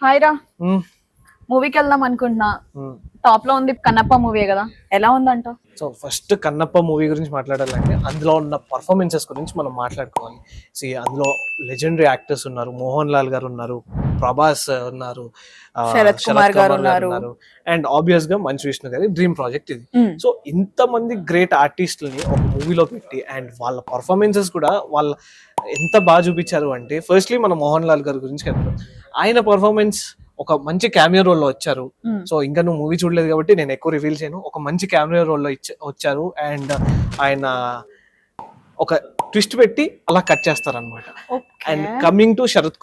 Hi రా, మ్మ్. మూవీకి వెళ్దాం అనుకుంటున్నా. మ్మ్. టాప్ లో ఉంది కన్నప్ప మూవీ కదా, ఎలా ఉందంట? సో ఫస్ట్ కన్నప్ప మూవీ గురించి మాట్లాడాలంటే అందులో ఉన్న పర్ఫార్మెన్సెస్ గురించి మనం మాట్లాడుకోవాలి. అందులో లెజెండరీ యాక్టర్స్ ఉన్నారు, మోహన్ లాల్ గారు ఉన్నారు, ప్రభాస్ ఉన్నారు, శరత్ కుమార్ గారు ఉన్నారు. అండ్ ఆబ్వియస్ గా మంచు విష్ణు గారి డ్రీమ్ ప్రాజెక్ట్ ఇది. సో ఇంతమంది గ్రేట్ ఆర్టిస్టులని ఒక మూవీలో పెట్టి అండ్ వాళ్ళ పర్ఫార్మెన్సెస్ కూడా వాళ్ళ ఎంత బాగా చూపించారు అంటే, ఫస్ట్లీ మన మోహన్ లాల్ గారి గురించి చెప్తాం. ఆయన పర్ఫార్మెన్స్ ఒక మంచి క్యామియో రోల్ లో వచ్చారు. సో ఇంకా నువ్వు మూవీ చూడలేదు కాబట్టి నేను ఎక్కువ రివీల్ చేయను. ఒక మంచి క్యామియో రోల్ లో వచ్చారు అండ్ ఆయన ఒక ట్విస్ట్ పెట్టి అలా కట్ చేస్తారనమాట. And coming to Sharath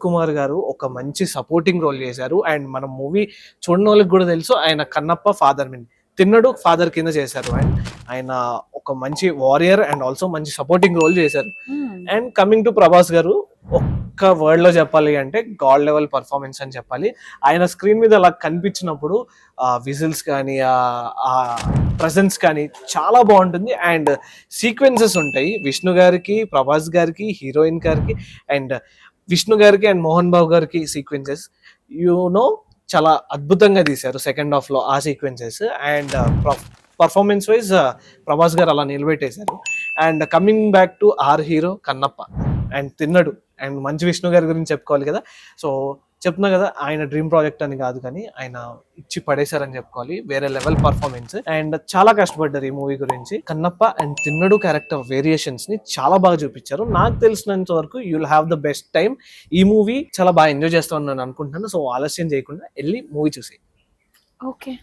Kumar garu ఒక మంచి సపోర్టింగ్ రోల్ చేశారు. అండ్ మన మూవీ చూడని వాళ్ళకి కూడా తెలుసు, ఆయన కన్నప్ప ఫాదర్ తిన్నడు ఫాదర్ కింద చేశారు. అండ్ ఆయన ఒక మంచి వారియర్ అండ్ ఆల్సో మంచి సపోర్టింగ్ రోల్ చేశారు. అండ్ కమింగ్ టు ప్రభాస్ గారు, ఒక్క వర్డ్ లో చెప్పాలి అంటే గాడ్ లెవెల్ పర్ఫార్మెన్స్ అని చెప్పాలి. ఆయన స్క్రీన్ మీద అలా కనిపించినప్పుడు విజిల్స్ కానీ ఆ ప్రెజెన్స్ కానీ చాలా బాగుంటుంది. అండ్ సీక్వెన్సెస్ ఉంటాయి విష్ణు గారికి, ప్రభాస్ గారికి, హీరోయిన్ గారికి, అండ్ విష్ణు గారికి అండ్ మోహన్ బాబు గారికి సీక్వెన్సెస్ చాలా అద్భుతంగా తీశారు సెకండ్ హాఫ్ లో ఆ sequences. And performance wise Prabhas garu అలా నిలబెట్టేశారు. And coming back to our hero Kannappa and Thinnadu and Manchu Vishnu గారి గురించి చెప్పుకోవాలి కదా. సో చెప్తున్నా కదా, ఆయన డ్రీమ్ ప్రాజెక్ట్ అని కాదు కానీ ఆయన ఇచ్చి పడేశారని చెప్పుకోవాలి. వేరే లెవెల్ పర్ఫార్మెన్స్ అండ్ చాలా కష్టపడ్డారు ఈ మూవీ గురించి. Kannappa and Tinnadu character variations ని చాలా బాగా చూపించారు. నాకు తెలిసినంత వరకు you will have the best time. ఈ మూవీ చాలా బాగా ఎంజాయ్ చేస్తామని నేను అనుకుంటున్నాను. సో ఆలస్యం చేయకుండా వెళ్ళి మూవీ చూసి. ఓకే.